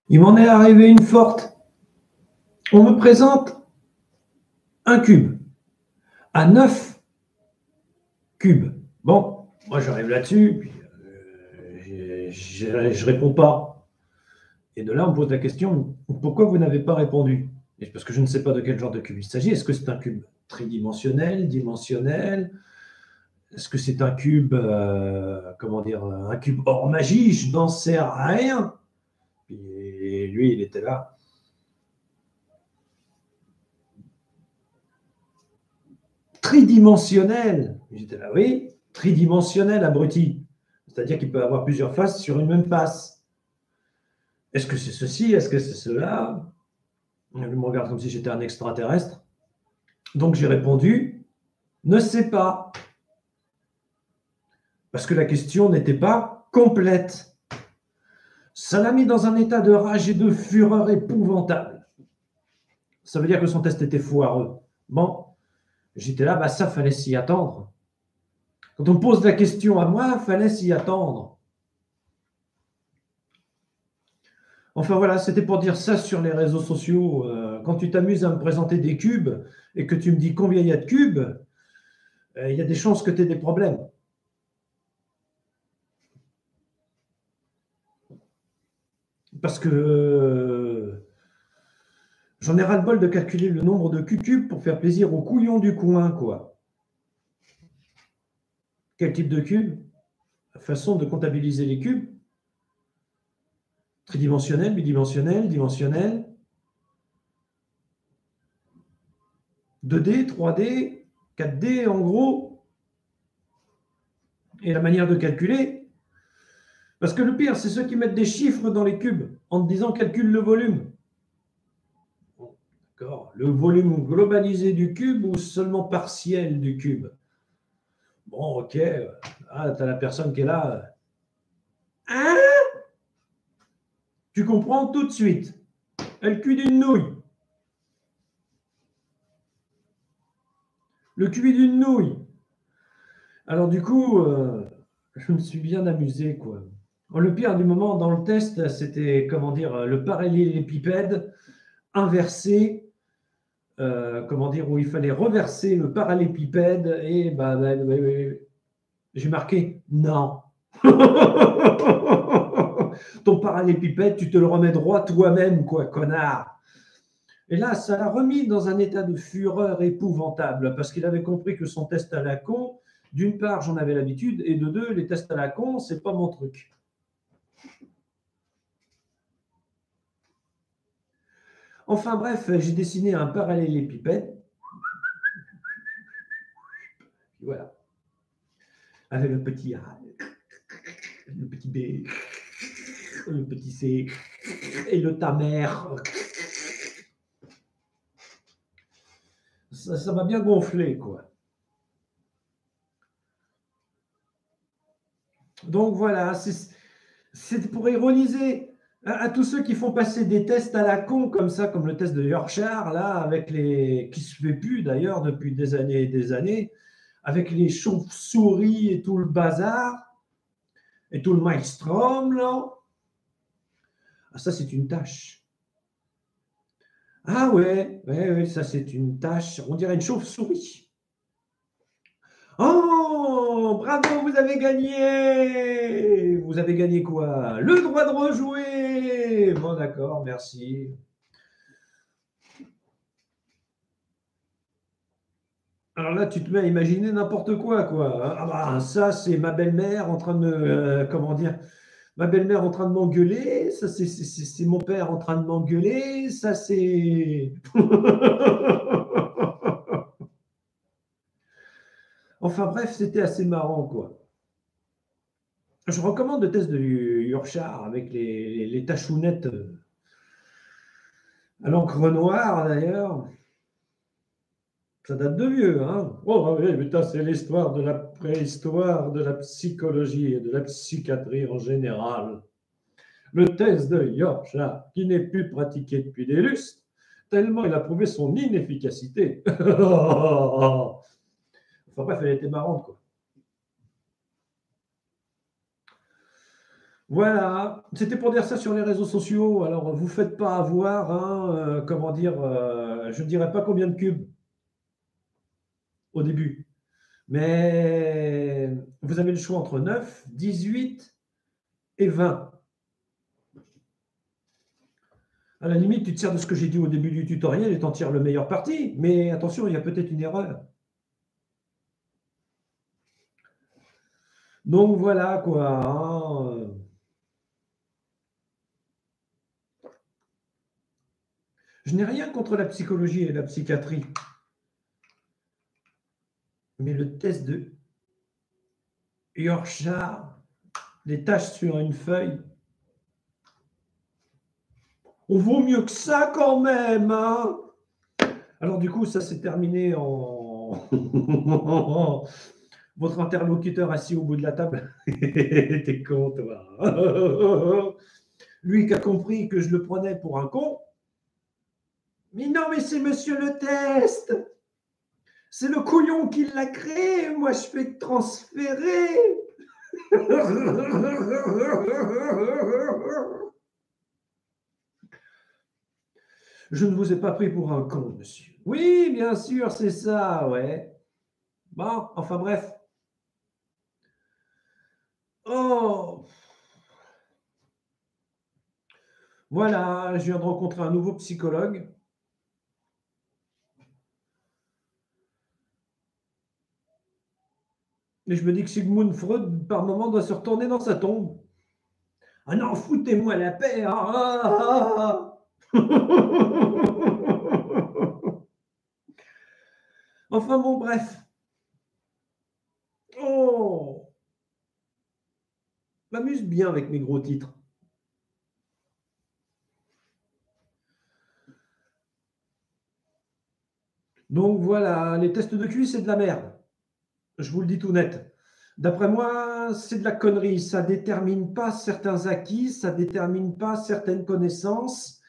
Il m'en est arrivé une forte. On me présente un cube à 9 cubes. Bon, moi j'arrive là-dessus, puis je réponds pas. Et de là, on me pose la question, pourquoi vous n'avez pas répondu? Et parce que je ne sais pas de quel genre de cube il s'agit. Est-ce que c'est un cube tridimensionnel, dimensionnel? Est-ce que c'est un cube, comment dire, un cube hors magie? Je n'en sais rien. Et lui, il était là. Tridimensionnel. J'étais là, oui, tridimensionnel, abruti. C'est-à-dire qu'il peut avoir plusieurs faces sur une même face. Est-ce que c'est ceci? Est-ce que c'est cela? Il me regarde comme si j'étais un extraterrestre. Donc j'ai répondu, ne sais pas. Parce que la question n'était pas complète. Ça l'a mis dans un état de rage et de fureur épouvantable. Ça veut dire que son test était foireux. Bon, j'étais là, bah ça, fallait s'y attendre. Quand on me pose la question à moi, fallait s'y attendre. Enfin voilà, c'était pour dire ça sur les réseaux sociaux. Quand tu t'amuses à me présenter des cubes et que tu me dis combien il y a de cubes, il y a des chances que tu aies des problèmes. Parce que j'en ai ras-le-bol de calculer le nombre de cubes pour faire plaisir aux couillons du coin, quoi. Quel type de cube? La façon de comptabiliser les cubes? Tridimensionnel, bidimensionnel, dimensionnel, 2D, 3D, 4D en gros. Et la manière de calculer. Parce que le pire, c'est ceux qui mettent des chiffres dans les cubes en te disant calcule le volume. Bon, d'accord. Le volume globalisé du cube ou seulement partiel du cube? Bon, ok. Ah, tu as la personne qui est là. Hein? Tu comprends tout de suite. Elle cuit d'une nouille. Le cuit d'une nouille. Alors du coup, je me suis bien amusé, quoi. Le pire du moment dans le test, c'était, comment dire, le parallélépipède inversé, comment dire, où il fallait reverser le parallélépipède et j'ai marqué non. Ton parallélépipède, tu te le remets droit toi-même, quoi, connard. Et là, ça l'a remis dans un état de fureur épouvantable parce qu'il avait compris que son test à la con, d'une part, j'en avais l'habitude, et de deux, les tests à la con, c'est pas mon truc. Enfin bref, j'ai dessiné un parallélépipède. Voilà. Avec le petit A, le petit B, le petit C et le ta mère. Ça m'a bien gonflé, quoi. Donc voilà, c'est pour ironiser à tous ceux qui font passer des tests à la con comme ça, comme le test de Yorkshire, là, avec les qui se fait plus d'ailleurs depuis des années et des années, avec les chauves-souris et tout le bazar, et tout le maelstrom, là. Ah, ça, c'est une tâche. Ah ouais, ça, c'est une tâche. On dirait une chauve-souris. Oh, bravo, vous avez gagné. Vous avez gagné quoi? Le droit de rejouer. Bon, d'accord, merci. Alors là, tu te mets à imaginer n'importe quoi, quoi. Ah bah, ça, c'est ma belle-mère en train de me, comment dire, ma belle-mère en train de m'engueuler. Ça, c'est mon père en train de m'engueuler. Ça, c'est. Enfin bref, c'était assez marrant, quoi. Je recommande le test de Yorkshire avec les tachounettes à l'encre noire, d'ailleurs. Ça date de vieux, hein. Oh oui, putain, c'est l'histoire de la préhistoire, de la psychologie et de la psychiatrie en général. Le test de Yorkshire, qui n'est plus pratiqué depuis des lustres, tellement il a prouvé son inefficacité. Enfin bref, elle était marrante, quoi. Voilà, c'était pour dire ça sur les réseaux sociaux. Alors, vous faites pas avoir, hein, comment dire, je ne dirais pas combien de cubes au début, mais vous avez le choix entre 9, 18 et 20. À la limite, tu te sers de ce que j'ai dit au début du tutoriel et t'en tires le meilleur parti. Mais attention, il y a peut-être une erreur. Donc voilà quoi, hein. Je n'ai rien contre la psychologie et la psychiatrie. Mais le test de Yorkshire, les taches sur une feuille, on vaut mieux que ça quand même, hein. Alors du coup, ça s'est terminé en votre interlocuteur assis au bout de la table. T'es con, toi. Lui qui a compris que je le prenais pour un con. Mais non, mais c'est monsieur le test. C'est le couillon qui l'a créé. Moi, je fais que transférer. Je ne vous ai pas pris pour un con, monsieur. Oui, bien sûr, c'est ça, ouais. Bon, enfin bref. Oh, voilà, je viens de rencontrer un nouveau psychologue. Et je me dis que Sigmund Freud, par moment, doit se retourner dans sa tombe. Ah non, foutez-moi la paix. Ah, ah, ah. Enfin bon, bref. Oh, m'amuse bien avec mes gros titres. Donc voilà, les tests de QI, c'est de la merde. Je vous le dis tout net. D'après moi, c'est de la connerie. Ça ne détermine pas certains acquis, ça ne détermine pas certaines connaissances,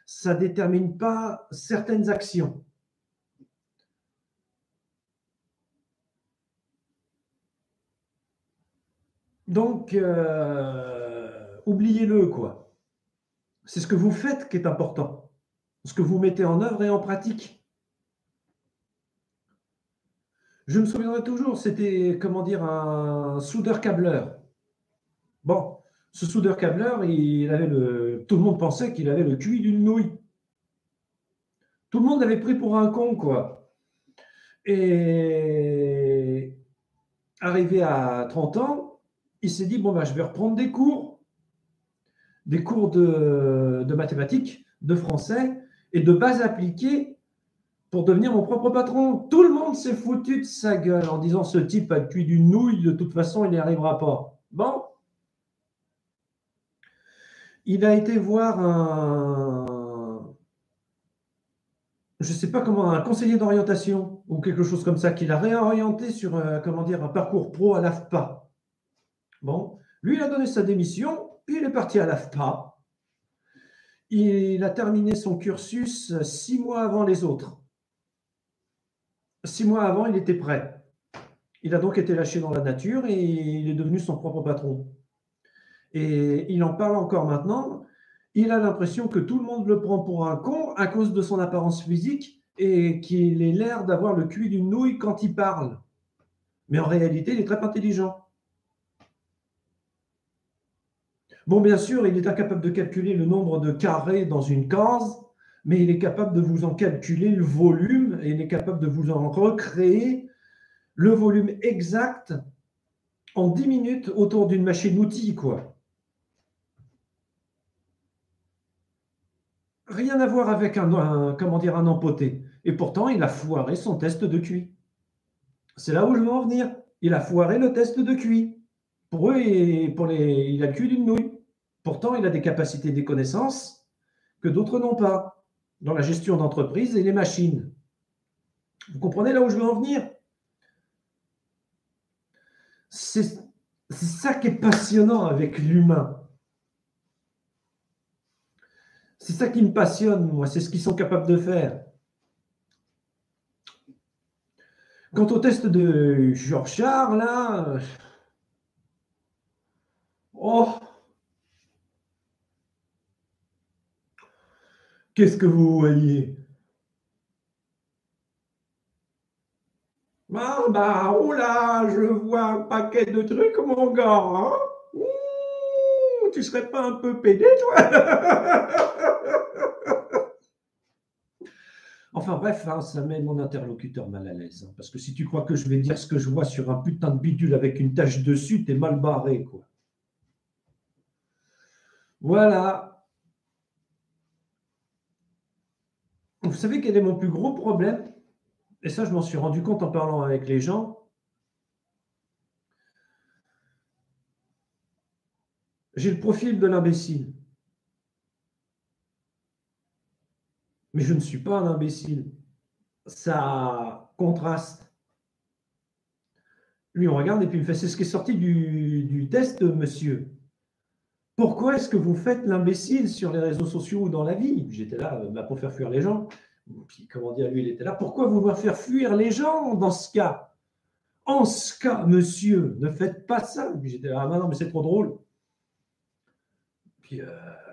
ça ne détermine pas certaines actions. Donc, oubliez-le, quoi. C'est ce que vous faites qui est important. Ce que vous mettez en œuvre et en pratique. Je me souviendrai toujours, c'était, comment dire, un soudeur-câbleur. Bon, ce soudeur-câbleur, tout le monde pensait qu'il avait le QI d'une nouille. Tout le monde l'avait pris pour un con, quoi. Et arrivé à 30 ans, il s'est dit, bon, ben, je vais reprendre des cours de mathématiques, de français et de bases appliquées pour devenir mon propre patron. Tout le monde s'est foutu de sa gueule en disant, ce type a le cul d'une nouille, de toute façon, il n'y arrivera pas. Bon, il a été voir je ne sais pas comment, un conseiller d'orientation ou quelque chose comme ça, qui l'a réorienté sur, comment dire, un parcours pro à l'AFPA. Bon, lui, il a donné sa démission, puis il est parti à l'AFPA. Il a terminé son cursus 6 mois avant les autres. 6 mois avant, il était prêt. Il a donc été lâché dans la nature et il est devenu son propre patron. Et il en parle encore maintenant. Il a l'impression que tout le monde le prend pour un con à cause de son apparence physique et qu'il ait l'air d'avoir le cul d'une nouille quand il parle. Mais en réalité, il est très intelligent. Bon, bien sûr, il est incapable de calculer le nombre de carrés dans une case, mais il est capable de vous en calculer le volume et il est capable de vous en recréer le volume exact en 10 minutes autour d'une machine-outil, quoi. Rien à voir avec comment dire, un empoté. Et pourtant, il a foiré son test de QI. C'est là où je veux en venir. Il a foiré le test de QI. Pour eux, il a le cul d'une nouille. Pourtant, il a des capacités, des connaissances que d'autres n'ont pas dans la gestion d'entreprise et les machines. Vous comprenez là où je veux en venir? C'est ça qui est passionnant avec l'humain. C'est ça qui me passionne, moi. C'est ce qu'ils sont capables de faire. Quant au test de George Charles, là, oh, Qu'est-ce que vous voyez? Ah bah, oh là, je vois un paquet de trucs, mon gars, hein. Ouh, tu serais pas un peu pédé, toi? Enfin bref, hein, ça met mon interlocuteur mal à l'aise, hein, parce que si tu crois que je vais dire ce que je vois sur un putain de bidule avec une tache dessus, t'es mal barré, quoi. Voilà. Vous savez quel est mon plus gros problème? Et ça, je m'en suis rendu compte en parlant avec les gens. J'ai le profil de l'imbécile, mais je ne suis pas un imbécile. Ça contraste. Lui, on regarde et puis il me fait, c'est ce qui est sorti du test, monsieur. Pourquoi est-ce que vous faites l'imbécile sur les réseaux sociaux ou dans la vie? J'étais là pour faire fuir les gens. Puis, comment dire, lui, il était là. Pourquoi vouloir faire fuir les gens dans ce cas? En ce cas, monsieur, ne faites pas ça. Puis j'étais là, ah non, mais c'est trop drôle. Puis,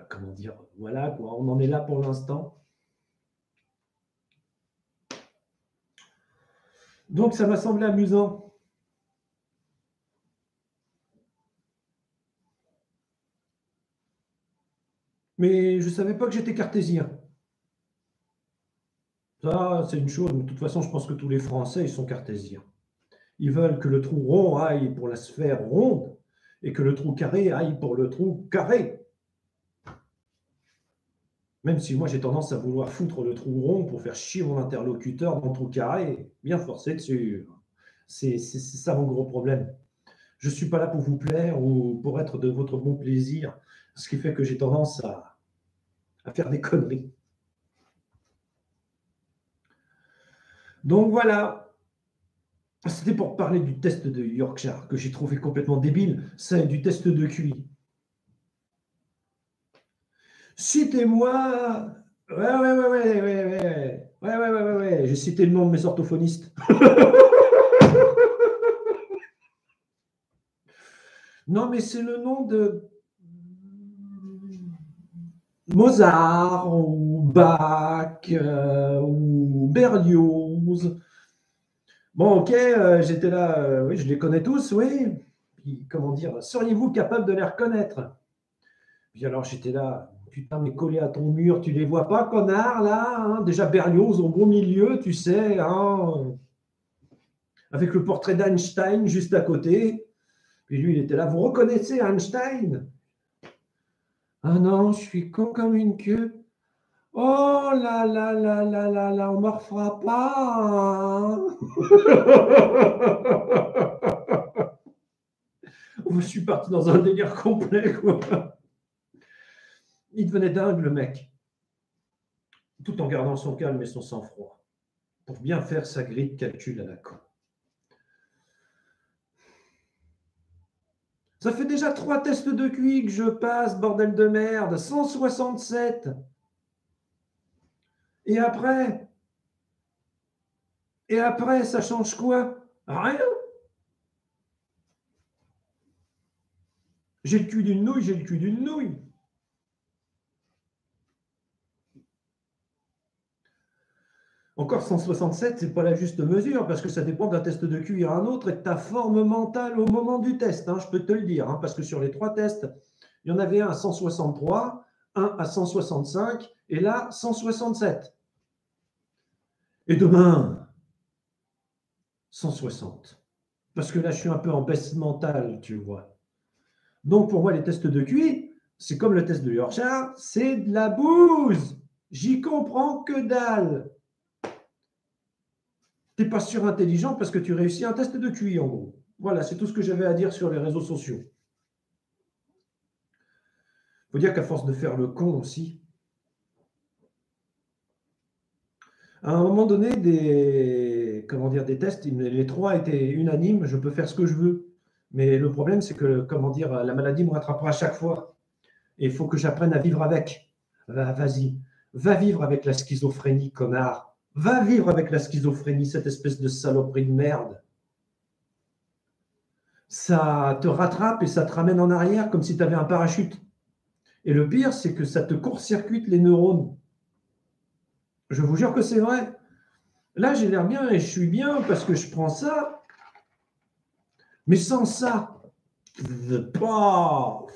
comment dire, voilà, quoi, on en est là pour l'instant. Donc, ça m'a semblé amusant. Mais je ne savais pas que j'étais cartésien. Ça, c'est une chose. Mais de toute façon, je pense que tous les Français, ils sont cartésiens. Ils veulent que le trou rond aille pour la sphère ronde et que le trou carré aille pour le trou carré. Même si moi, j'ai tendance à vouloir foutre le trou rond pour faire chier mon interlocuteur dans le trou carré, bien forcé dessus. C'est ça mon gros problème. Je ne suis pas là pour vous plaire ou pour être de votre bon plaisir, ce qui fait que j'ai tendance à faire des conneries. Donc voilà, c'était pour parler du test de Yorkshire que j'ai trouvé complètement débile, ça et du test de QI. Citez-moi. Ouais. J'ai cité le nom de mes orthophonistes. Non, mais c'est le nom de Mozart ou Bach ou Berlioz. Bon, ok, j'étais là, oui, je les connais tous, oui. Puis, comment dire, seriez-vous capable de les reconnaître? Puis alors j'étais là, putain, mais collé à ton mur, tu les vois pas, connard, là, hein? Déjà Berlioz au beau milieu, tu sais, hein, avec le portrait d'Einstein juste à côté. Puis lui, il était là, vous reconnaissez Einstein? Ah non, je suis con comme une queue. Oh là, on me refera pas, hein. Je suis parti dans un délire complet, quoi. Il devenait dingue, le mec, tout en gardant son calme et son sang-froid, pour bien faire sa grille de calcul à la con. Ça fait déjà 3 tests de QI que je passe, bordel de merde, 167. Et après, ça change quoi? Rien. J'ai le cul d'une nouille, j'ai le cul d'une nouille. Encore 167, c'est pas la juste mesure, parce que ça dépend d'un test de QI à un autre et de ta forme mentale au moment du test, hein, je peux te le dire, hein, parce que sur les 3 tests, il y en avait un à 163, un à 165, et là, 167. Et demain, 160. Parce que là, je suis un peu en baisse mentale, tu vois. Donc, pour moi, les tests de QI, c'est comme le test de Yorkshire, c'est de la bouse. J'y comprends que dalle. Tu n'es pas surintelligent parce que tu réussis un test de QI, en gros. Voilà, c'est tout ce que j'avais à dire sur les réseaux sociaux. Il faut dire qu'à force de faire le con aussi, à un moment donné, des tests, les 3 étaient unanimes, je peux faire ce que je veux. Mais le problème, c'est que, la maladie me rattrapera à chaque fois. Et il faut que j'apprenne à vivre avec. Vas-y, va vivre avec la schizophrénie, connard. Va vivre avec la schizophrénie, cette espèce de saloperie de merde. Ça te rattrape et ça te ramène en arrière comme si tu avais un parachute. Et le pire, c'est que ça te court-circuite les neurones. Je vous jure que c'est vrai. Là, j'ai l'air bien et je suis bien parce que je prends ça. Mais sans ça, pas.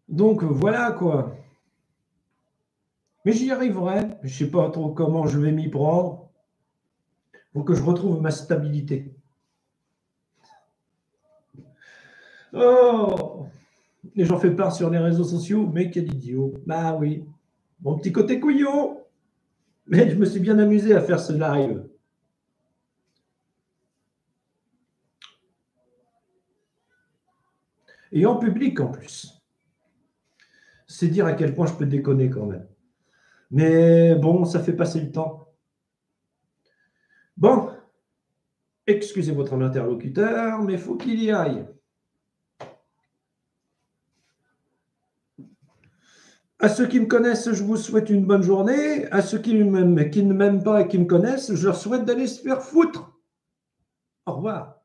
Donc voilà quoi. Mais j'y arriverai. Je ne sais pas trop comment je vais m'y prendre. Il faut que je retrouve ma stabilité. Oh! Et j'en fais part sur les réseaux sociaux, mais quel idiot. Bah oui, mon petit côté couillon. Mais je me suis bien amusé à faire ce live. Et en public en plus. C'est dire à quel point je peux déconner quand même. Mais bon, ça fait passer le temps. Bon, excusez votre interlocuteur, mais faut qu'il y aille. À ceux qui me connaissent, je vous souhaite une bonne journée. À ceux qui ne m'aiment pas et qui me connaissent, je leur souhaite d'aller se faire foutre. Au revoir.